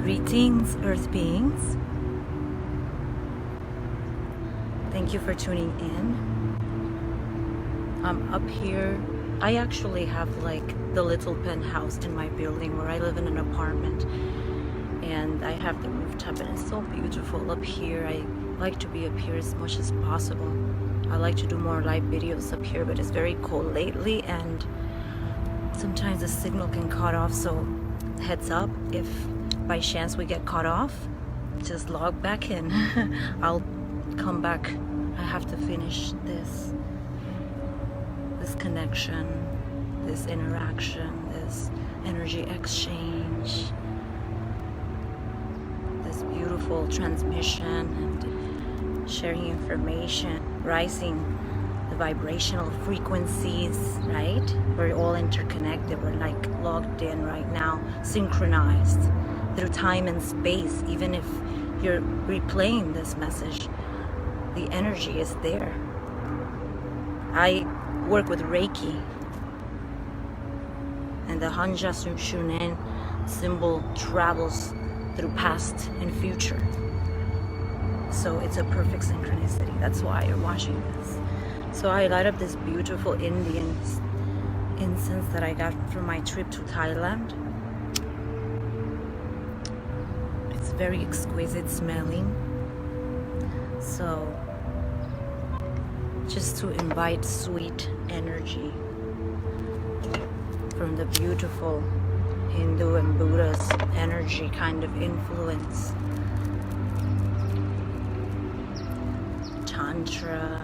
Greetings, Earth beings. Thank you for tuning in. I'm up here. I actually have like the little penthouse in my building where I live in an apartment. And I have the rooftop and it's so beautiful up here. I like to be up here as much as possible. I like to do more live videos up here, but it's very cold lately and sometimes the signal can cut off. So heads up, if by chance we get cut off, just log back in. I'll come back. I have to finish this connection, this interaction, this energy exchange, this beautiful transmission and sharing information, rising the vibrational frequencies, right? We're all interconnected. We're like logged in right now, synchronized through time and space. Even if you're replaying this message, the energy is there. I work with Reiki, and the Hanja Shunen symbol travels through past and future. So it's a perfect synchronicity. That's why you're watching this. So I light up this beautiful Indian incense that I got from my trip to Thailand. It's very exquisite smelling. So just to invite sweet energy from the beautiful Hindu and Buddha's energy kind of influence. Tantra,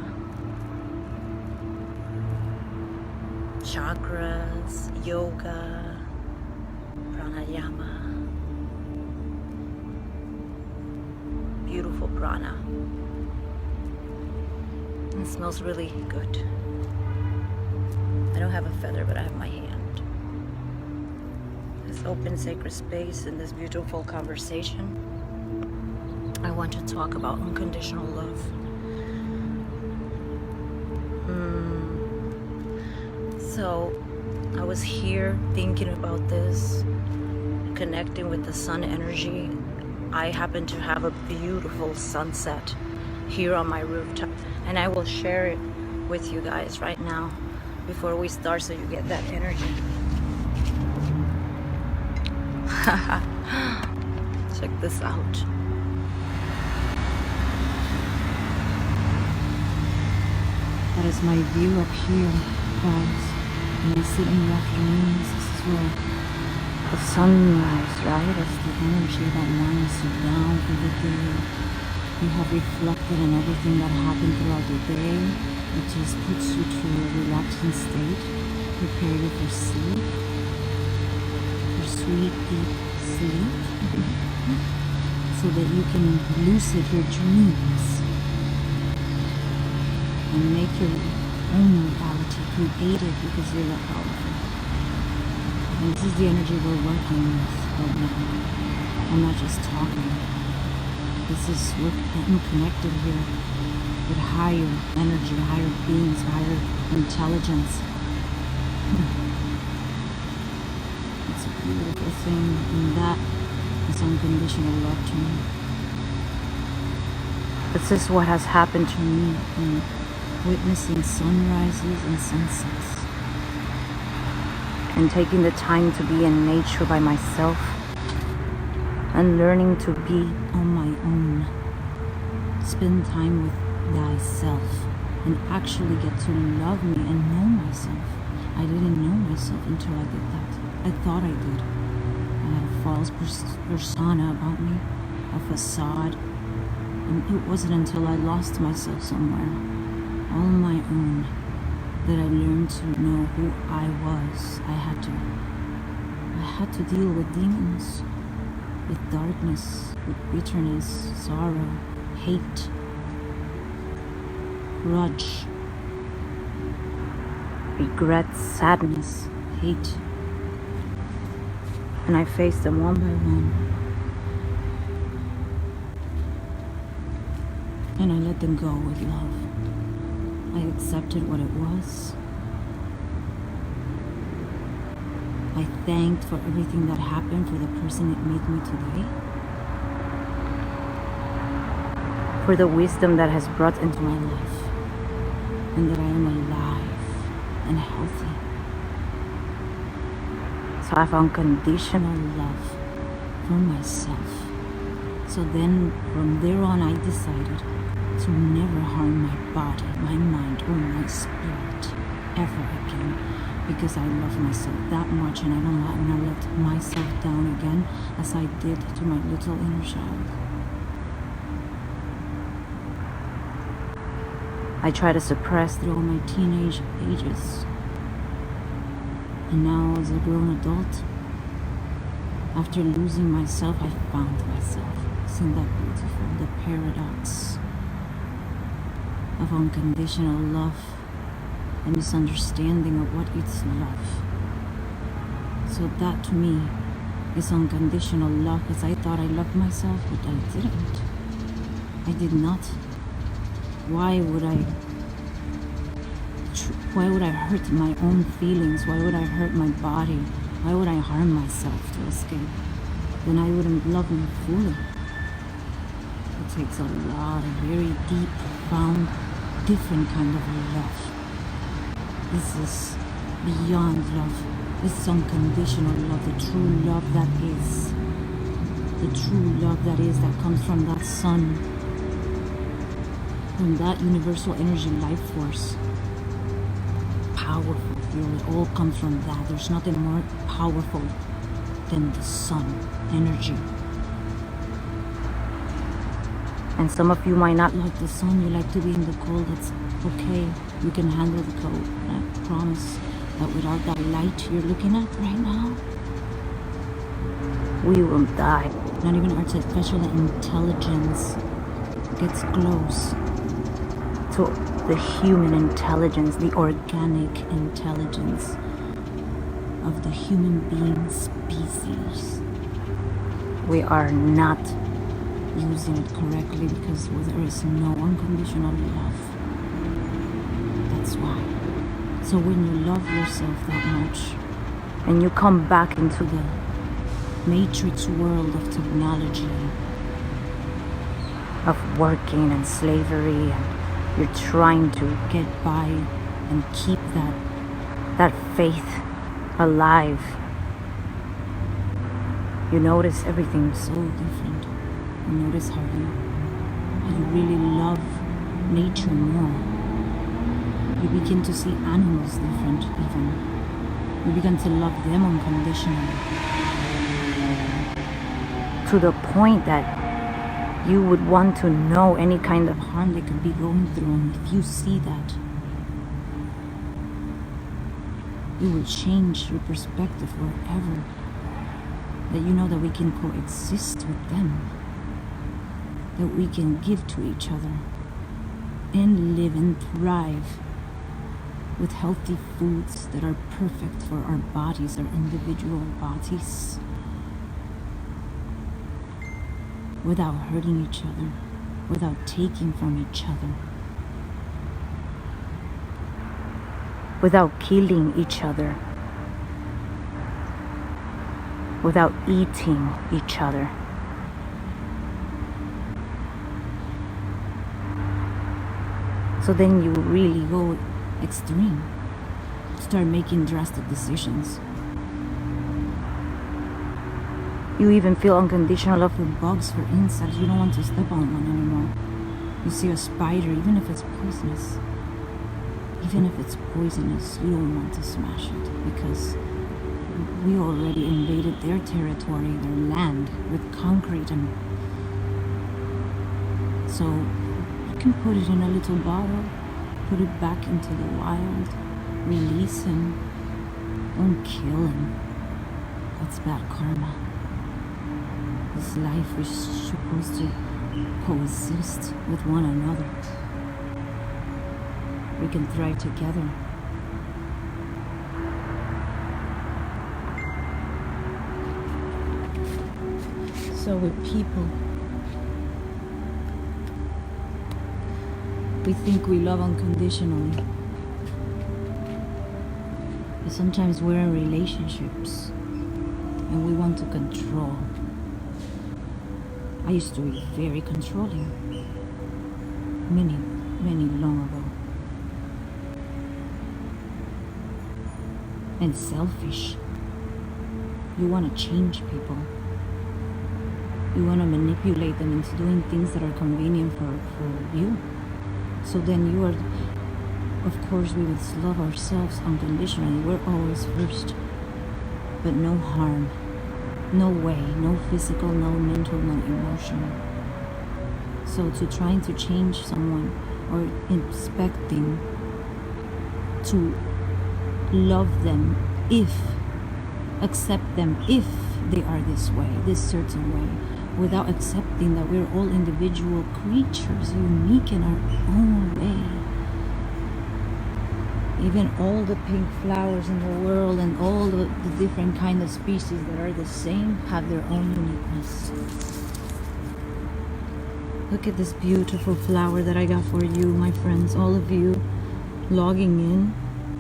chakras, yoga, pranayama, beautiful prana. It smells really good. I don't have a feather, but I have my hand. This open sacred space and this beautiful conversation. I want to talk about unconditional love. So I was here thinking about this, connecting with the sun energy. I happen to have a beautiful sunset here on my rooftop, and I will share it with you guys right now before we start so you get that energy. Check this out. That is my view up here, guys. When I sit in the afternoons, this is where the sunrise, right? It's the energy that winds you down for the day. You have reflected on everything that happened throughout the day. It just puts you to a relaxing state, prepare you for sleep, for sweet, deep sleep, so that you can lucid your dreams and make your own reality, create it because you're that powerful. And this is the energy we're working with right now. I'm not just talking. This is, we're getting connected here with higher energy, higher beings, higher intelligence. It's a beautiful thing, and that is unconditional love to me. This is what has happened to me in witnessing sunrises and sunsets, and taking the time to be in nature by myself, and learning to be on my own. Spend time with thyself and actually get to love me and know myself. I didn't know myself until I did that. I thought I did. I had a false persona about me, a facade, and it wasn't until I lost myself somewhere, all on my own, that I learned to know who I was. I had to deal with demons, with darkness, with bitterness, sorrow, hate, grudge, regret, sadness, hate. And I faced them one by one. And I let them go with love. I accepted what it was. I thanked for everything that happened, for the person it made me today, for the wisdom that has brought into my life, and that I am alive and healthy. So I have unconditional love for myself. So then from there on I decided to never harm my body, my mind, or my spirit ever again, because I love myself that much, and I don't want to let myself down again as I did to my little inner child. I tried to suppress through all my teenage ages, and now as a grown adult, after losing myself, I found myself. Isn't that beautiful? The paradox of unconditional love and misunderstanding of what is love. So that to me is unconditional love, because I thought I loved myself, but I didn't. I did not. Why would I hurt my own feelings? Why would I hurt my body? Why would I harm myself to escape? Then I wouldn't love me fully. It takes a lot of very deep, profound, different kind of love. This is beyond love. This is unconditional love, the true love that is. The true love that is, that comes from that sun, from that universal energy life force. Powerful, feel it all comes from that. There's nothing more powerful than the sun energy. And some of you might not like the sun, you like to be in the cold. That's okay, you can handle the cold. I promise that without that light you're looking at right now, we will die. Not even artificial intelligence gets close to the human intelligence, the organic intelligence of the human being species. We are not using it correctly because there is no unconditional love. That's why. So when you love yourself that much and you come back into the matrix world of technology, of working and slavery, and you're trying to get by and keep that faith alive, you notice everything's so different. You notice how you really love nature more. You begin to see animals different even. You begin to love them unconditionally. To the point that you would want to know any kind of harm they could be going through, and if you see that, you will change your perspective forever. That you know that we can coexist with them, that we can give to each other and live and thrive with healthy foods that are perfect for our bodies, our individual bodies, without hurting each other, without taking from each other, without killing each other, without eating each other. So then you really go extreme, start making drastic decisions. You even feel unconditional love for bugs, for insects. You don't want to step on one anymore. You see a spider, even if it's poisonous. Even if it's poisonous, you don't want to smash it, because we already invaded their territory, their land, with concrete. And so you can put it in a little bottle, put it back into the wild, release him, don't kill him. That's bad karma. This life is supposed to coexist with one another. We can thrive together. So with people, we think we love unconditionally. But sometimes we're in relationships and we want to control. I used to be very controlling many long ago. And selfish. You want to change people. You want to manipulate them into doing things that are convenient for you. So then you are, of course, we would love ourselves unconditionally. We're always first. But no harm. No way. No physical, no mental, no emotional. So to trying to change someone or expecting to love them accept them if they are this way, this certain way, without accepting that we're all individual creatures, unique in our own way. Even all the pink flowers in the world and all the different kind of species that are the same have their own uniqueness. Look at this beautiful flower that I got for you, my friends, all of you logging in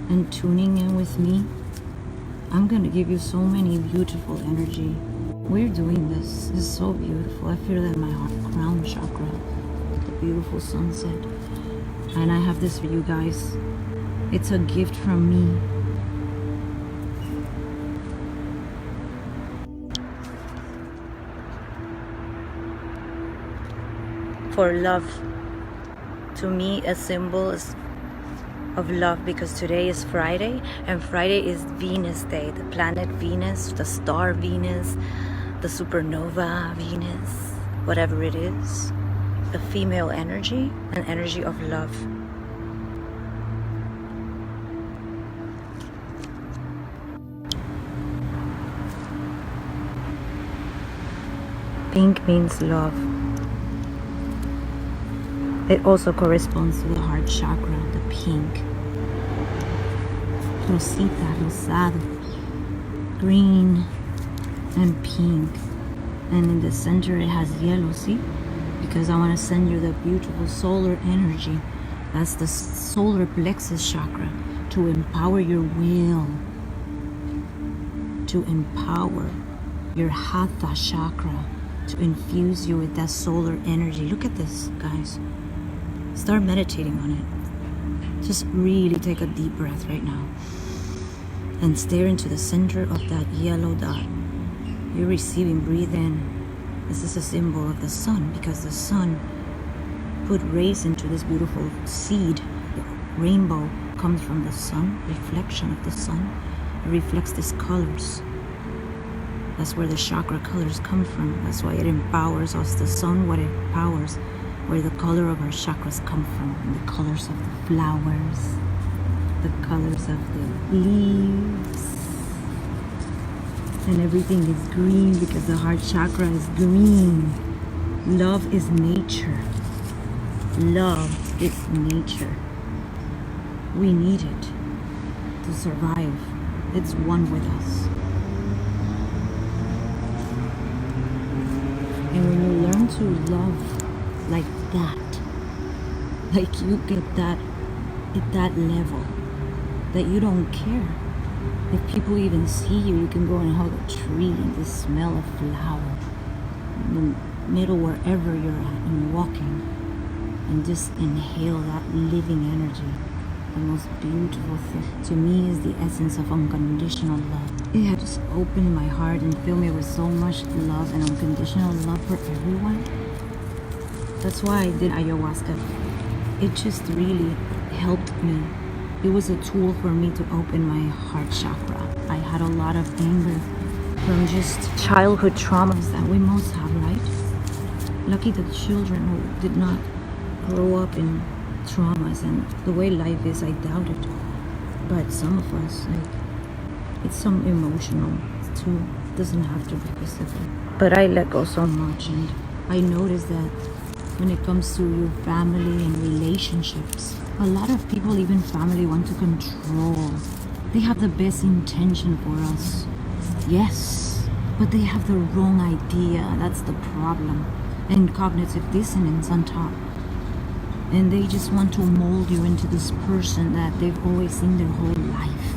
and tuning in with me. I'm going to give you so many beautiful energy. We're doing this. It's so beautiful. I feel that in my heart, crown chakra, the beautiful sunset. And I have this for you guys. It's a gift from me. For love. To me, a symbol of love, because today is Friday, and Friday is Venus Day, the planet Venus, the star Venus, the supernova Venus, whatever it is, a female energy, an energy of love. Pink means love. It also corresponds to the heart chakra, the pink. Rosita, rosado, green and pink. And in the center it has yellow, see? Because I want to send you the beautiful solar energy. That's the solar plexus chakra, to empower your will, to empower your hatha chakra, to infuse you with that solar energy. Look at this, guys. Start meditating on it. Just really take a deep breath right now and stare into the center of that yellow dot. You're receiving, breathe in. This is a symbol of the sun, because the sun put rays into this beautiful seed. The rainbow comes from the sun, reflection of the sun. It reflects these colors. That's where the chakra colors come from. That's why it empowers us. The sun, what it empowers, where the color of our chakras come from, and the colors of the flowers, the colors of the leaves, and everything is green because the heart chakra is green. Love is nature. Love is nature. We need it to survive. It's one with us. And when you learn to love like that, like you get that at that level, that you don't care if people even see you. You can go and hug a tree and the smell of flower in the middle, wherever you're at, and walking, and just inhale that living energy. The most beautiful thing to me is the essence of unconditional love. It had just opened my heart and filled me with so much love and unconditional love for everyone. That's why I did ayahuasca. It just really helped me. It was a tool for me to open my heart chakra. I had a lot of anger from just childhood traumas that we most have, right? Lucky the children who did not grow up in traumas, and the way life is, I doubt it. But some of us, like, it's some emotional too. It doesn't have to be physical. But I let go so much, and I noticed that when it comes to your family and relationships, a lot of people, even family, want to control. They have the best intention for us, yes, but they have the wrong idea. That's the problem. And cognitive dissonance on top. And they just want to mold you into this person that they've always seen their whole life.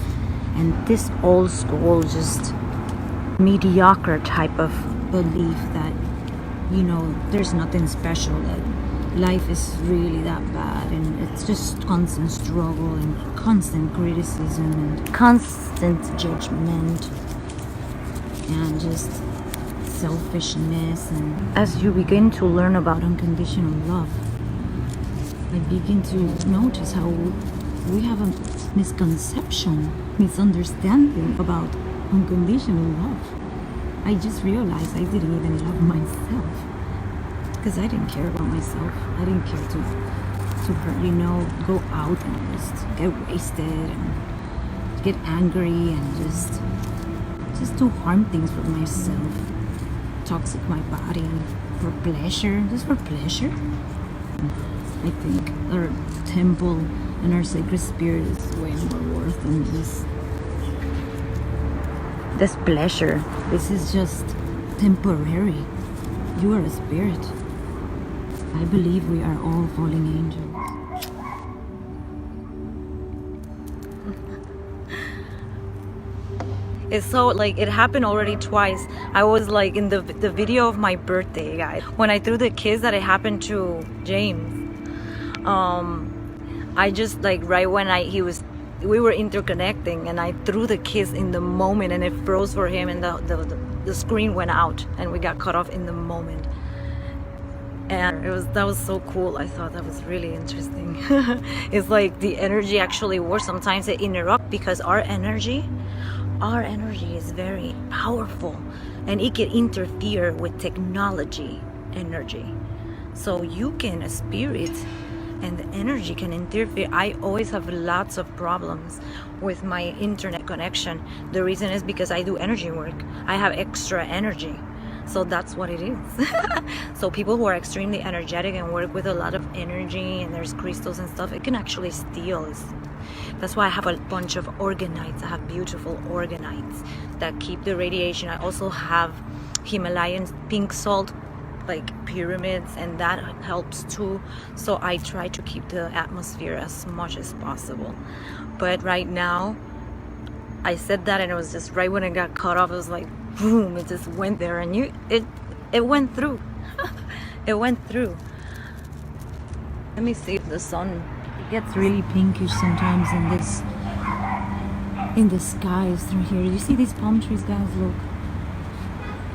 And this old school, just mediocre type of belief that, you know, there's nothing special, that life is really that bad, and it's just constant struggle and constant criticism and constant judgment and just selfishness. And as you begin to learn about unconditional love, I begin to notice how we have a misunderstanding about unconditional love. I just realized I didn't even love myself because I didn't care about myself. I didn't care to you know, go out and just get wasted and get angry and just do harm things for myself, toxic my body for pleasure, just for pleasure. I think our temple and our sacred spirit is way more worth than this pleasure. This is just temporary. You are a spirit. I believe we are all falling angels. It's so, like, it happened already twice. I was like in the video of my birthday, guys, when I threw the kiss that it happened to James. I just, like, right when we were interconnecting, and I threw the kiss in the moment, and it froze for him, and the screen went out, and we got cut off in the moment. And that was so cool. I thought that was really interesting. It's like the energy actually works. Sometimes it interrupts because our energy is very powerful, and it can interfere with technology energy. So you can, a spirit and the energy can interfere. I always have lots of problems with my internet connection. The reason is because I do energy work. I have extra energy. So that's what it is. So people who are extremely energetic and work with a lot of energy, and there's crystals and stuff, it can actually steal. That's why I have a bunch of organites. I have beautiful organites that keep the radiation. I also have Himalayan pink salt, like pyramids, and that helps too. So I try to keep the atmosphere as much as possible. But right now, I said that, and it was just right when it got cut off, it was like boom, it just went there, and it went through. It went through. Let me see if the sun gets really pinkish sometimes in the skies through here. You see these palm trees, guys? Look.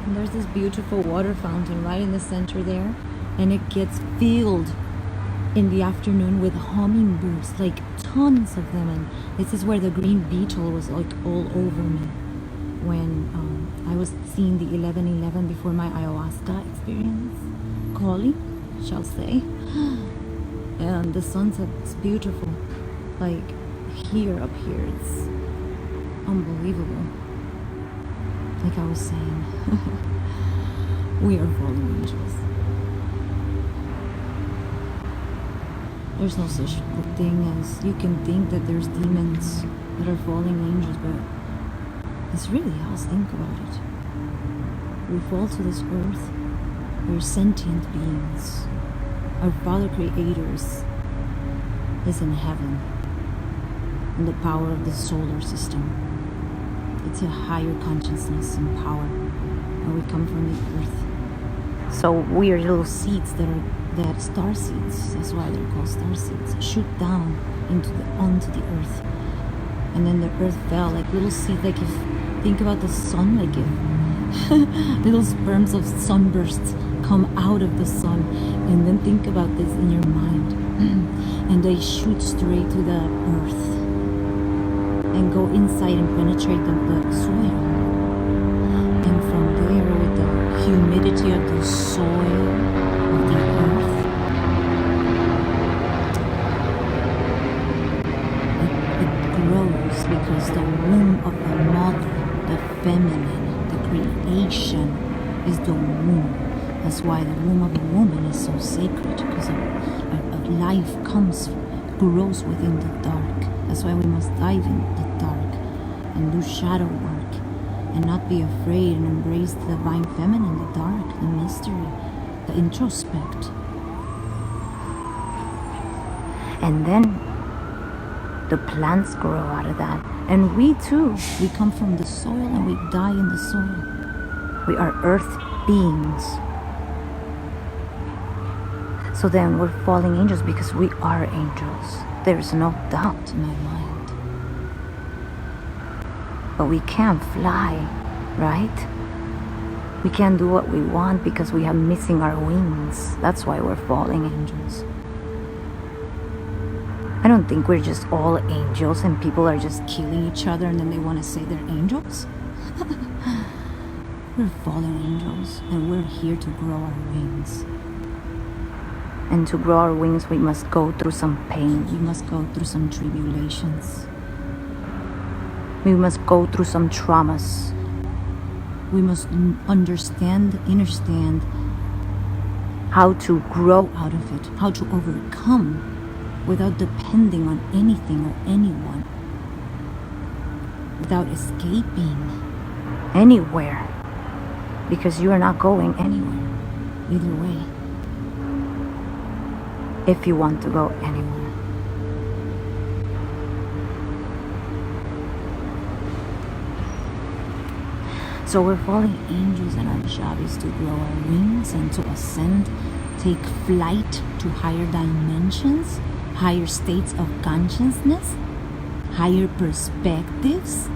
And there's this beautiful water fountain right in the center there, and it gets filled in the afternoon with hummingbirds, like tons of them. And this is where the green beetle was like all over me when I was seeing the 11:11 before my ayahuasca experience, Kali, shall say. And the sunset's beautiful. Like here, up here, it's unbelievable. Like I was saying, we are fallen angels. There's no such thing as, you can think that there's demons that are falling angels, but it's really us. Think about it. We fall to this earth. We're sentient beings. Our Father Creators is in heaven, in the power of the solar system. It's a higher consciousness and power, and we come from the earth. So we are little seeds that star seeds. That's why they're called star seeds. Shoot down onto the earth, and then the earth fell like little seeds. Like, if think about the sun, like if little sperms of sunbursts come out of the sun, and then think about this in your mind, and they shoot straight to the earth and go inside and penetrate the soil, and from there, with the humidity of the soil of the earth, it grows, because the womb of the mother, the feminine, the creation, is the womb. That's why the womb of a woman is so sacred, because a life grows within the dark. That's why we must dive in the dark and do shadow work, and not be afraid, and embrace the divine feminine, the dark, the mystery, the introspect. And then The plants grow out of that. And we too, we come from the soil and we die in the soil. We are earth beings. So then we're falling angels because we are angels. There's no doubt in my mind. But we can't fly, right? We can't do what we want because we are missing our wings. That's why we're falling angels. I don't think we're just all angels and people are just killing each other and then they want to say they're angels. We're fallen angels and we're here to grow our wings. And to grow our wings, we must go through some pain. We must go through some tribulations. We must go through some traumas. We must understand how to grow out of it, how to overcome without depending on anything or anyone, without escaping anywhere, because you are not going anywhere, either way, if you want to go anywhere. So we're falling angels and our job is to grow our wings and to ascend, take flight to higher dimensions, higher states of consciousness, higher perspectives.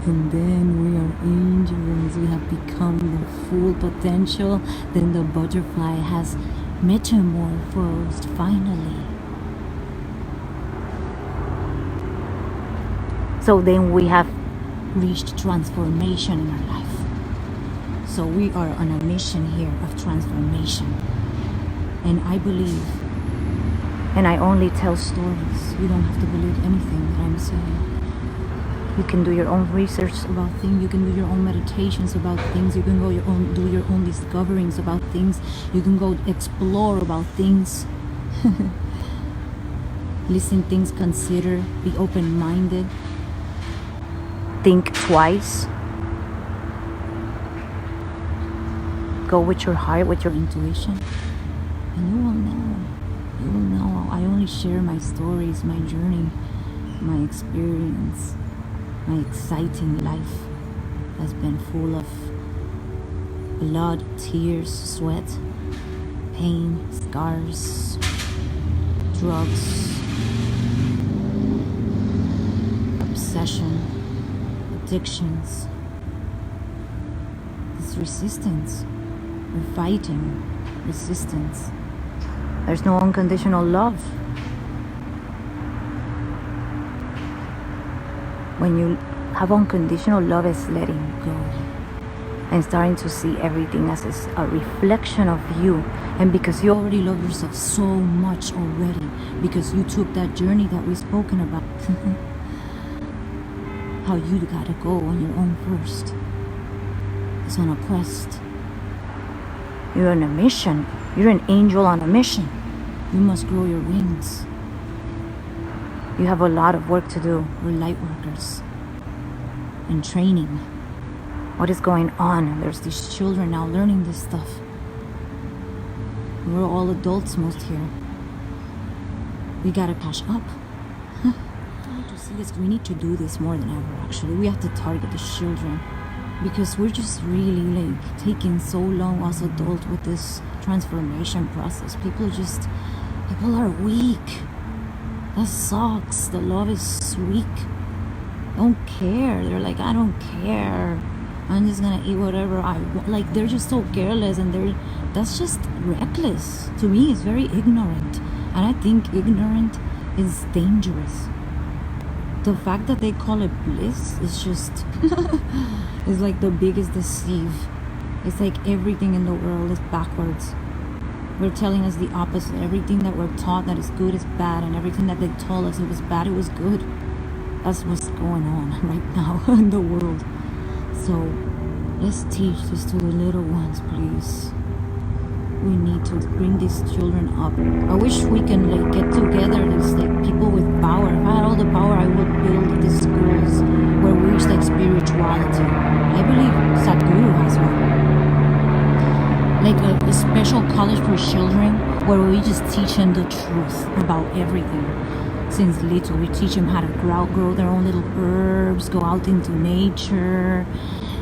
And then we are angels. We have become the full potential. Then the butterfly has metamorphosed finally. So then we have reached transformation in our life. So we are on a mission here of transformation. And I believe, and I only tell stories. You don't have to believe anything that I'm saying. You can do your own research about things. You can do your own meditations about things. You can go do your own discoverings about things. You can go explore about things. Listen things, consider, be open-minded. Think twice. Go with your heart, with your intuition. And you will know. You will know. I only share my stories, my journey, my experience. My exciting life has been full of blood, tears, sweat, pain, scars, drugs, obsession, addictions. It's resistance. We're fighting resistance. There's no unconditional love. When you have unconditional love, is letting go and starting to see everything as a reflection of you. And because you already love yourself so much already, because you took that journey that we've spoken about, how you gotta go on your own first. It's on a quest. You're on a mission. You're an angel on a mission. You must grow your wings. You have a lot of work to do. We're light workers and training. What is going on? There's these children now learning this stuff. We're all adults most here. We gotta catch up. To see this, we need to do this more than ever. Actually, we have to target the children because we're just really like taking so long as adults with this transformation process. People are weak. That sucks. The love is weak. Don't care. They're like, I don't care. I'm just gonna eat whatever I want. Like, they're just so careless, and that's just reckless. To me, it's very ignorant. And I think ignorant is dangerous. The fact that they call it bliss is just is like the biggest deceive. It's like everything in the world is backwards. They're telling us the opposite. Everything that we're taught that is good is bad, and everything that they told us it was bad, it was good. That's what's going on right now in the world. So let's teach this to the little ones, please. We need to bring these children up. I wish we can like get together as like people with power. If I had all the power, I would build these schools where we reach like spirituality. I believe Sadhguru has one. Like a special college for children where we just teach them the truth about everything. since little. We teach them how to grow their own little herbs, go out into nature,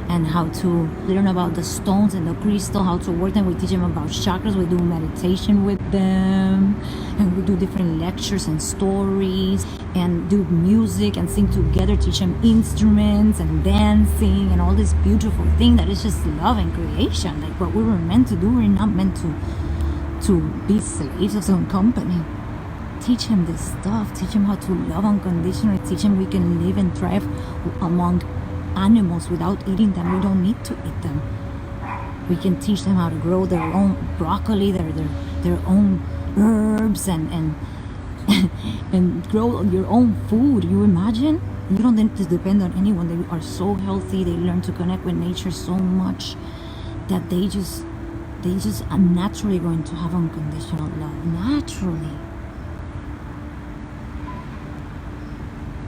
and how to learn about the stones and the crystal, how to work them. We teach them about chakras. We do meditation with them, and we do different lectures and stories, and do music and sing together, teach them instruments and dancing and all this beautiful thing that is just love and creation, like what we were meant to do. We're not meant to be slaves of some company. Teach him this stuff. Teach him how to love unconditionally. Teach him we can live and thrive among animals without eating them. We don't need to eat them. We can teach them how to grow their own broccoli, their own herbs, and and grow your own food. You imagine? You don't need to depend on anyone. They are so healthy. They learn to connect with nature so much that they just are naturally going to have unconditional love. Naturally.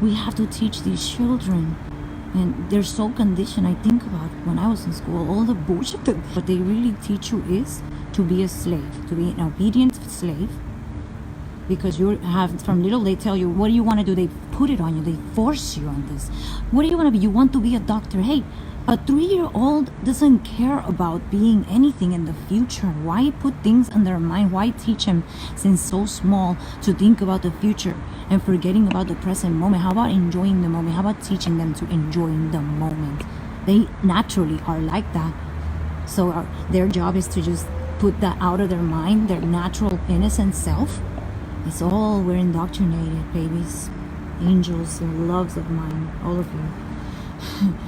We have to teach these children. And they're so conditioned. I think about when I was in school, all the bullshit that what they really teach you is to be a slave, to be an obedient slave. Because you have, from little, they tell you, what do you want to do? They put it on you. They force you on this. What do you want to be? You want to be a doctor. Hey, a 3-year-old doesn't care about being anything in the future. Why put things in their mind? Why teach them since so small to think about the future and forgetting about the present moment? How about enjoying the moment? How about teaching them to enjoy the moment? They naturally are like that. So their job is to just put that out of their mind, their natural innocent self. It's all, we're indoctrinated, babies, angels and loves of mine, all of you.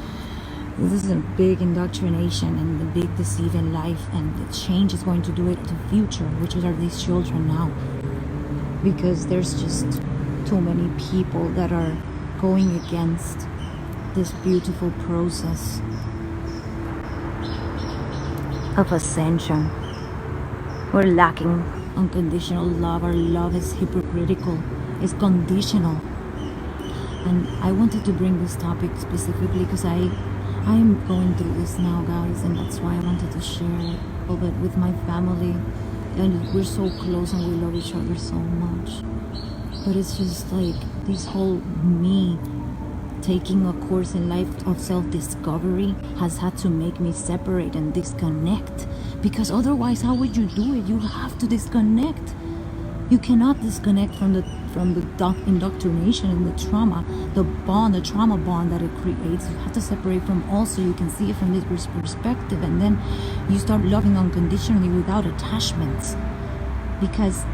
This is a big indoctrination and a big deceive in life, and the change is going to do it to future, which are these children now. Because there's just too many people that are going against this beautiful process of ascension. We're lacking unconditional love. Our love is hypocritical, it's conditional. And I wanted to bring this topic specifically because I am going through this now, guys, and that's why I wanted to share it a little bit with my family. And we're so close and we love each other so much. But it's just like this whole me taking a course in life of self-discovery has had to make me separate and disconnect. Because otherwise, how would you do it? You have to disconnect. You cannot disconnect from the indoctrination and the trauma, the trauma bond that it creates. You have to separate from all so you can see it from this perspective, and then you start loving unconditionally without attachments. Because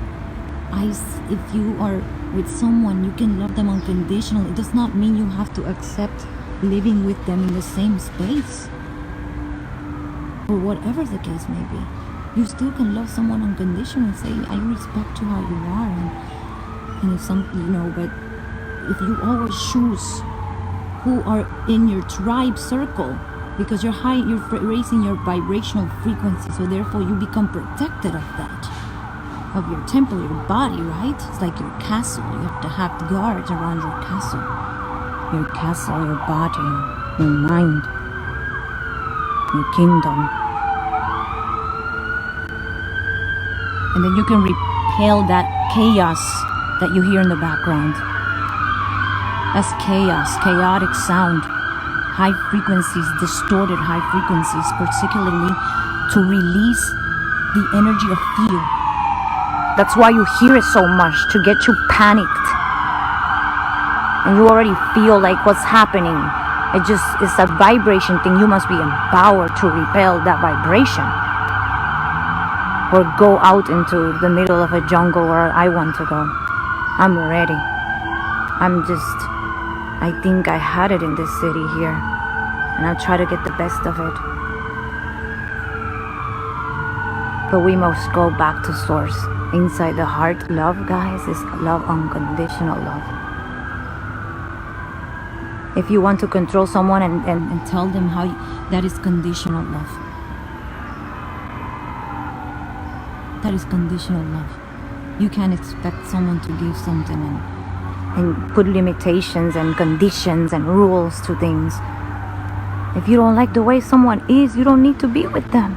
if you are with someone, you can love them unconditionally. It does not mean you have to accept living with them in the same space, or whatever the case may be. You still can love someone unconditionally and say, I respect you how you are, and if but if you always choose who are in your tribe circle, because you're raising your vibrational frequency, so therefore you become protected of that, of your temple, your body, right? It's like your castle. You have to have guards around your castle, your body, your mind, your kingdom. And then you can repel that chaos that you hear in the background. That's chaos, chaotic sound, high frequencies, distorted high frequencies, particularly to release the energy of fear. That's why you hear it so much, to get you panicked. And you already feel like what's happening. It's a vibration thing. You must be empowered to repel that vibration. Or go out into the middle of a jungle where I want to go. I'm ready. I think I had it in this city here. And I'll try to get the best of it. But we must go back to source. Inside the heart, love, guys, is love, unconditional love. If you want to control someone and tell them how that is conditional love. That is conditional love. You can't expect someone to give something and put limitations and conditions and rules to things. If you don't like the way someone is, you don't need to be with them.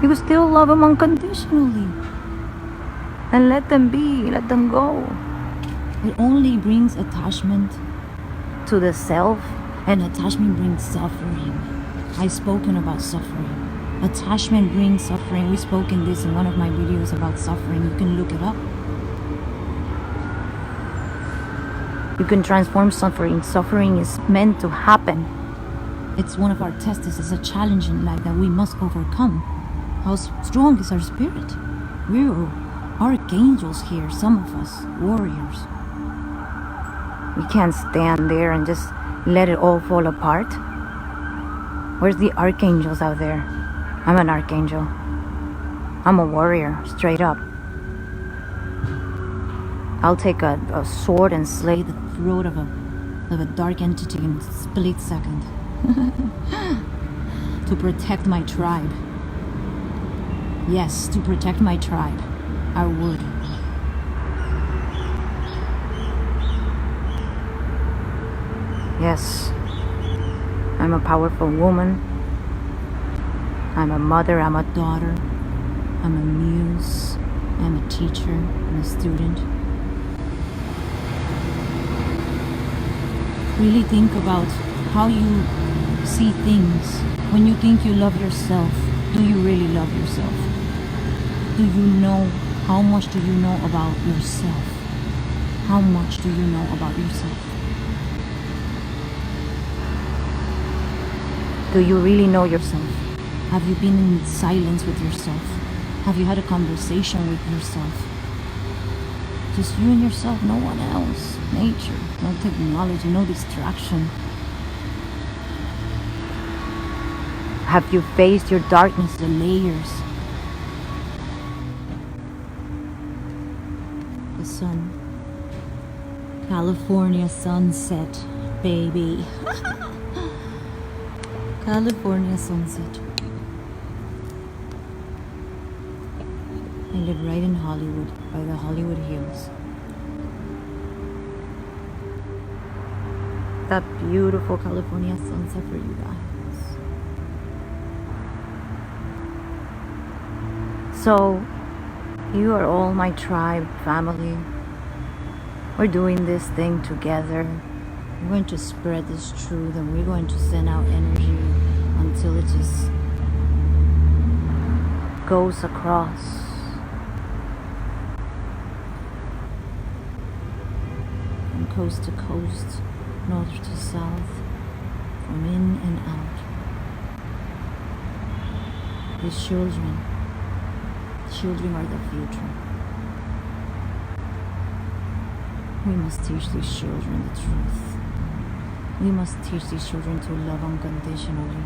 You still love them unconditionally. And let them be, let them go. It only brings attachment to the self, and attachment brings suffering. I've spoken about suffering. Attachment brings suffering. We've spoken this in one of my videos about suffering. You can look it up. You can transform suffering. Suffering is meant to happen. It's one of our tests. It's a challenge in life that we must overcome. How strong is our spirit? We're archangels here, some of us, warriors. We can't stand there and just let it all fall apart. Where's the archangels out there? I'm an archangel. I'm a warrior, straight up. I'll take a sword and slay the throat of a dark entity in a split second. To protect my tribe. Yes, to protect my tribe. I would. Yes, I'm a powerful woman. I'm a mother, I'm a daughter, I'm a muse, I'm a teacher, I'm a student. Really think about how you see things. When you think you love yourself, do you really love yourself? Do you know, how much do you know about yourself? How much do you know about yourself? Do you really know yourself? Have you been in silence with yourself? Have you had a conversation with yourself? Just you and yourself, no one else. Nature, no technology, no distraction. Have you faced your darkness, the layers? The sun. California sunset, baby. California sunset. I live right in Hollywood, by the Hollywood Hills. That beautiful California sunset for you guys. So, you are all my tribe, family. We're doing this thing together. We're going to spread this truth, and we're going to send out energy until it just goes across. From coast to coast, north to south, from in and out. These children are the future. We must teach these children the truth. We must teach these children to love unconditionally.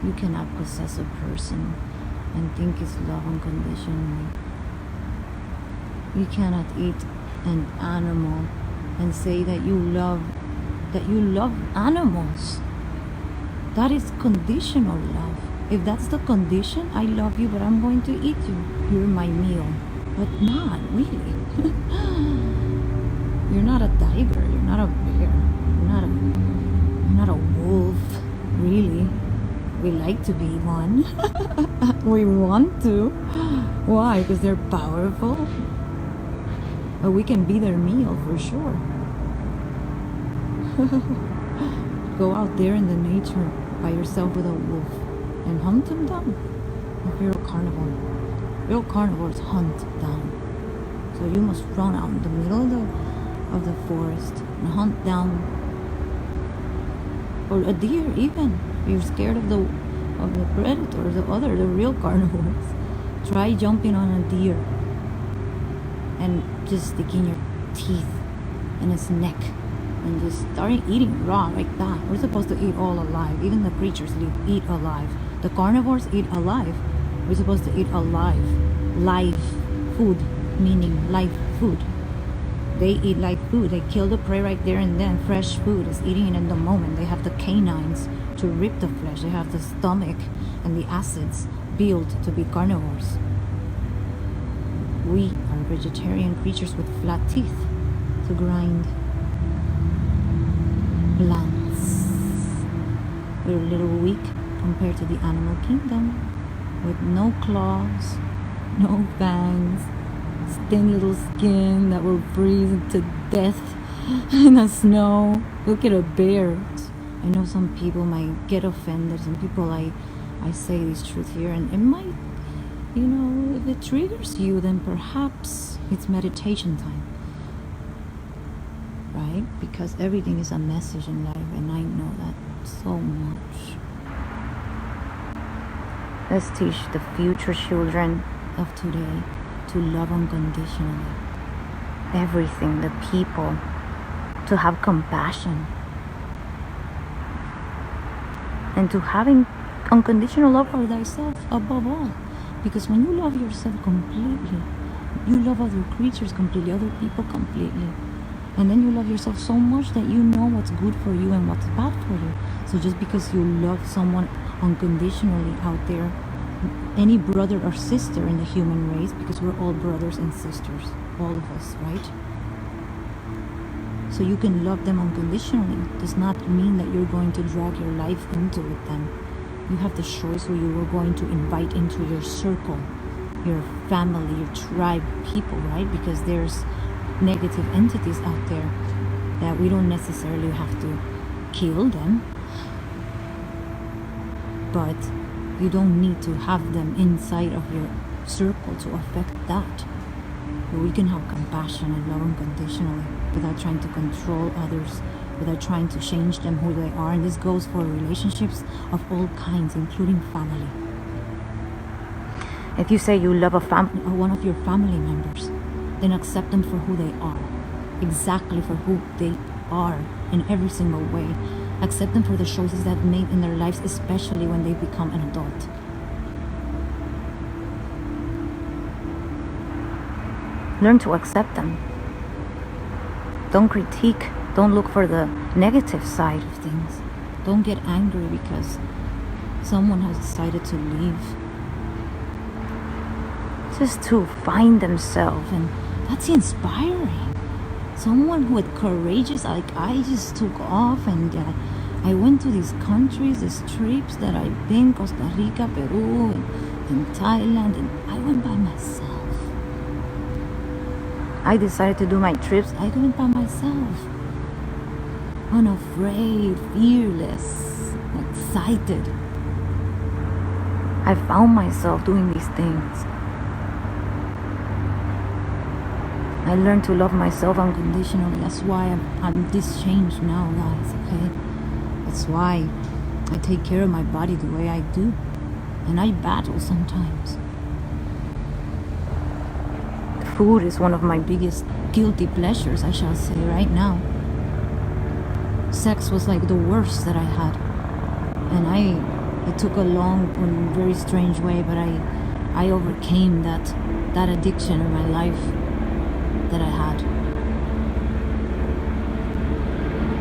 You cannot possess a person and think it's love unconditionally. You cannot eat an animal and say that you love animals. That is conditional love. If that's the condition, I love you, but I'm going to eat you. You're my meal. But not really. You're not a tiger. You're not a bear. You're not a wolf. Really. We like to be one. We want to. Why? Because they're powerful. But we can be their meal for sure. Go out there in the nature by yourself with a wolf and hunt them down. If you're a carnivore, real carnivores hunt down. So you must run out in the middle of the forest and hunt down, or a deer even. If you're scared of the predator, the real carnivores, try jumping on a deer and just sticking your teeth in its neck and just starting eating raw like that. We're supposed to eat all alive. Even the creatures eat alive. The carnivores eat alive. We're supposed to eat alive. Live food, meaning live food. They eat live food. They kill the prey right there and then. Fresh food is eating it in the moment. They have the canines to rip the flesh. They have the stomach and the acids built to be carnivores. We are vegetarian creatures with flat teeth to grind plants. We're a little weak compared to the animal kingdom, with no claws, no fangs, thin little skin that will freeze to death in the snow. Look at a bear. I know some people might get offended. Some people I say this truth here, and it might, if it triggers you, then perhaps it's meditation time, right? Because everything is a message in life, and I know that so much. Let's teach the future children of today to love unconditionally. Everything, the people, to have compassion, and to having unconditional love for thyself above all. Because when you love yourself completely, you love other creatures completely, other people completely. And then you love yourself so much that you know what's good for you and what's bad for you. So just because you love someone unconditionally out there, any brother or sister in the human race, because we're all brothers and sisters, all of us, right? So you can love them unconditionally. Does not mean that you're going to drag your life into it then. You have the choice who you are going to invite into your circle, your family, your tribe, people, right? Because there's negative entities out there that we don't necessarily have to kill them, but you don't need to have them inside of your circle to affect that. But we can have compassion and love unconditionally without trying to control others, without trying to change them who they are. And this goes for relationships of all kinds, including family. If you say you love one of your family members, then accept them for who they are, exactly for who they are in every single way. Accept them for the choices they've made in their lives, especially when they become an adult. Learn to accept them. Don't critique. Don't look for the negative side of things. Don't get angry because someone has decided to leave. Just to find themselves, and that's inspiring. Someone who had courageous, like I just took off and I went to these countries, these trips that I've been, Costa Rica, Peru, and Thailand, and I went by myself. I decided to do my trips, I went by myself. Unafraid, fearless, excited. I found myself doing these things. I learned to love myself unconditionally. That's why I'm this changed now, guys, okay? That's why I take care of my body the way I do. And I battle sometimes. Food is one of my biggest guilty pleasures, I shall say, right now. Sex was like the worst that I had. And it took a long and very strange way, but I overcame that addiction in my life that I had.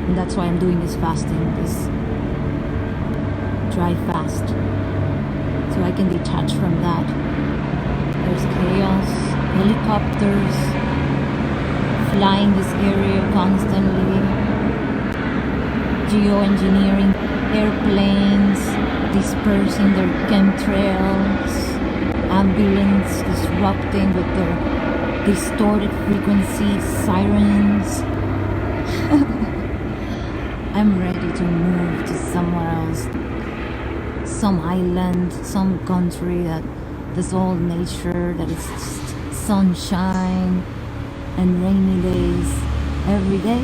And that's why I'm doing this fasting, this dry fast, so I can detach from that. There's chaos, helicopters flying this area constantly, geoengineering airplanes, dispersing their chemtrails, ambulance disrupting with their distorted frequencies, sirens. I'm ready to move to somewhere else, some island, some country that there's all nature, that is just sunshine and rainy days every day.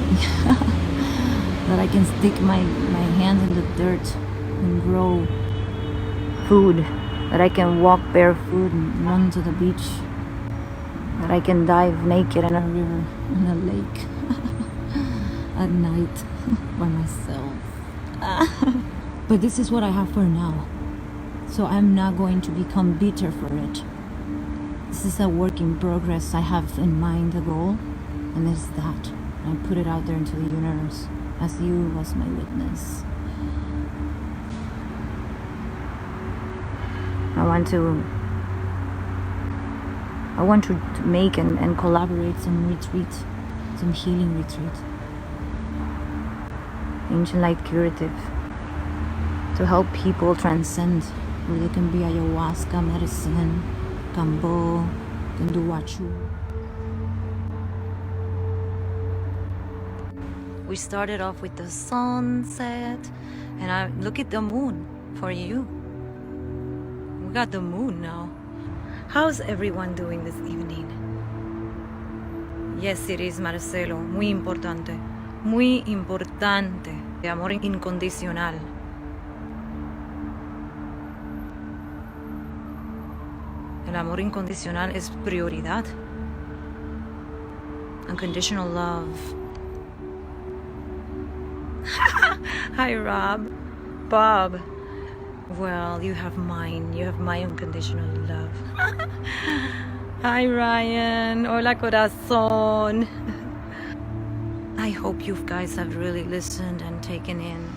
That I can stick my hand in the dirt and grow food, that I can walk barefoot and run to the beach, that I can dive naked in a river, in a lake at night by myself. But this is what I have for now. So I'm not going to become bitter for it. This is a work in progress. I have in mind a goal, and it's that. I put it out there into the universe as you was my witness. I want to make and collaborate some retreat, some healing retreat. Ancient Light Curative, to help people transcend, where they can be ayahuasca medicine, kambo, can do wachu. We started off with the sunset, and I look at the moon for you. We got the moon now. How's everyone doing this evening? Yes, it is, Marcelo. Muy importante. Muy importante. Amor incondicional. El amor incondicional es prioridad. Unconditional love. Hi, Bob. Well, you have mine. You have my unconditional love. Hi, Ryan. Hola, corazón. I hope you guys have really listened and taken in.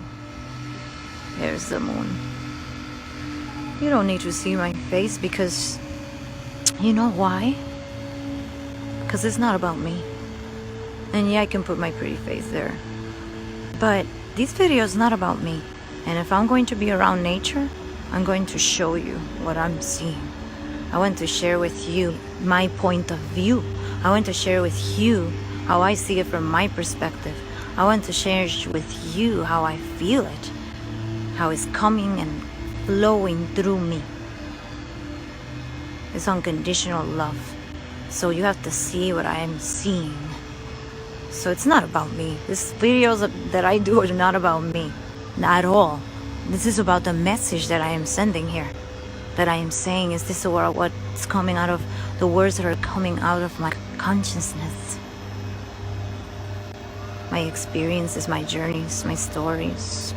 There's the moon. You don't need to see my face because you know why? Because it's not about me. And yeah, I can put my pretty face there. But this video is not about me. And if I'm going to be around nature, I'm going to show you what I'm seeing. I want to share with you my point of view. I want to share with you how I see it from my perspective. I want to share with you how I feel it, how it's coming and flowing through me. It's unconditional love. So you have to see what I am seeing. So it's not about me. These videos that I do are not about me. Not at all. This is about the message that I am sending here. That I am saying is this what's coming out of the words that are coming out of my consciousness. My experiences, my journeys, my stories.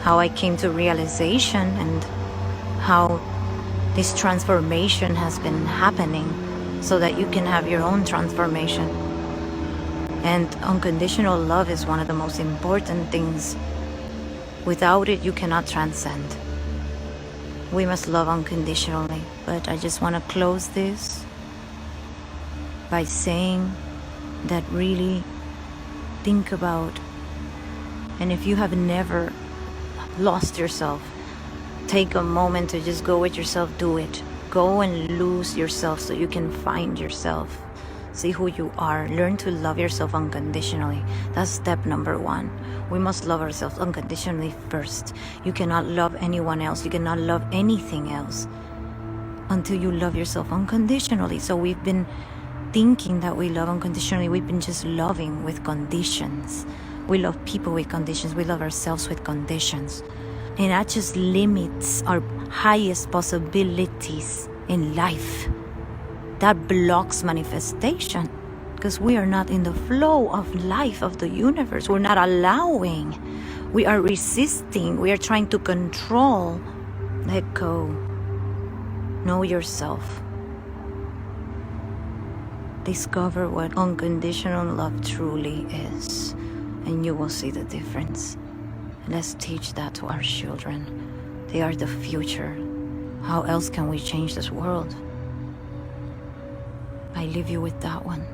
How I came to realization and how this transformation has been happening so that you can have your own transformation. And unconditional love is one of the most important things. Without it, you cannot transcend. We must love unconditionally. But I just want to close this by saying that really think about, and if you have never lost yourself, take a moment to just go with yourself, do it. Go and lose yourself so you can find yourself. See who you are. Learn to love yourself unconditionally. That's step number 1. We must love ourselves unconditionally first. You cannot love anyone else. You cannot love anything else until you love yourself unconditionally. So we've been thinking that we love unconditionally. We've been just loving with conditions. We love people with conditions. We love ourselves with conditions. And that just limits our highest possibilities in life. That blocks manifestation because we are not in the flow of life, of the universe. We're not allowing. We are resisting. We are trying to control. Let go. Know yourself. Discover what unconditional love truly is, and you will see the difference. Let's teach that to our children. They are the future. How else can we change this world? I leave you with that one.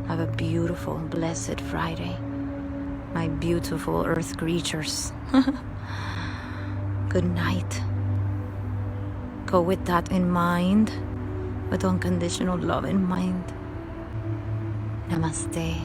Have a beautiful, blessed Friday. My beautiful earth creatures. Good night. Go with that in mind, with unconditional love in mind. Namaste.